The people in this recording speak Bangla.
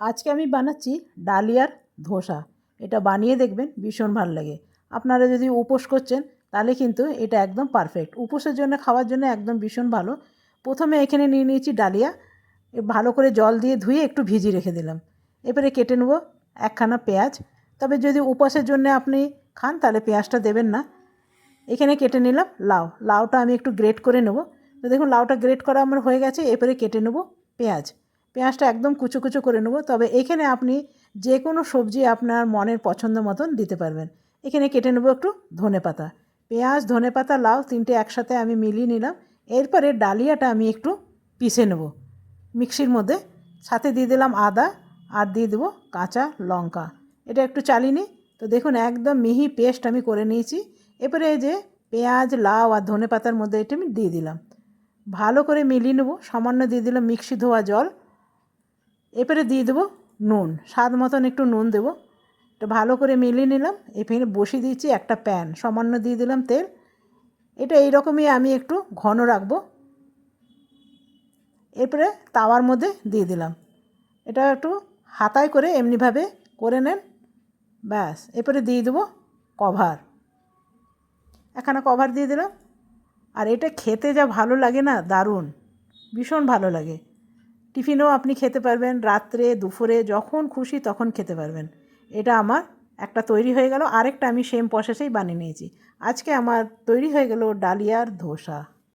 আজকে আমি বানাচ্ছি ডালিয়ার ধোসা। এটা বানিয়ে দেখবেন, ভীষণ ভালো লাগে। আপনারা যদি উপোস করছেন তাহলে কিন্তু এটা একদম পারফেক্ট। উপোসের জন্য, খাওয়ার জন্য একদম ভীষণ ভালো। প্রথমে এখানে নিয়ে নিয়েছি ডালিয়া। ভালো করে জল দিয়ে ধুয়ে একটু ভিজিয়ে রেখে দিলাম। এবারে কেটে নেব একখানা পেঁয়াজ। তবে যদি উপোসের জন্য আপনি খান তাহলে পেঁয়াজটা দেবেন না। এখানে কেটে নিলাম লাউ। লাউটা আমি একটু গ্রেট করে নেব। তো দেখুন লাউটা গ্রেট করা আমার হয়ে গেছে। এরপরে কেটে নেব পেঁয়াজ। পেঁয়াজটা একদম কুচো কুচো করে নেব। তবে এখানে আপনি যে কোনো সবজি আপনার মনের পছন্দ মতন দিতে পারবেন। এখানে কেটে নেব একটু ধনেপাতা। পেঁয়াজ, ধনেপাতা, লাউ তিনটে একসাথে আমি মিলিয়ে নিলাম। এরপরে ডালিয়াটা আমি একটু পিষে নেব মিক্সির মধ্যে। সাথে দিয়ে দিলাম আদা, আর দিয়ে দেবো কাঁচা লঙ্কা। এটা একটু চালিয়ে নিই। তো দেখুন একদম মিহি পেস্ট আমি করে নিয়েছি। এরপরে এই যে পেঁয়াজ, লাউ আর ধনেপাতার মধ্যে এটা আমি দিয়ে দিলাম। ভালো করে মিলিয়ে নেব। সামান্য দিয়ে দিলাম মিক্সি ধোয়া জল। এরপরে দিয়ে দেবো নুন, স্বাদ মতন একটু নুন দেবো। এটা ভালো করে মিলিয়ে নিলাম। এখানে বসিয়ে দিয়েছি একটা প্যান, সামান্য দিয়ে দিলাম তেল। এটা এইরকমই আমি একটু ঘন রাখবো। এরপরে তাওয়ার মধ্যে দিয়ে দিলাম। এটা একটু হাতায় করে এমনিভাবে করে নেন, ব্যাস। এরপরে দিয়ে দেবো কভার, একখানা কভার দিয়ে দিলাম। আর এটা খেতে যা ভালো লাগে না, দারুণ, ভীষণ ভালো লাগে। টিফিনেও আপনি খেতে পারবেন, রাত্রে দুপুরে যখন খুশি তখন খেতে পারবেন। এটা আমার একটা তৈরি হয়ে গেল। আরেকটা আমি সেম প্রসেসেই বানিয়ে নিয়েছি। আজকে আমার তৈরি হয়ে গেল ডালিয়ার ধোসা।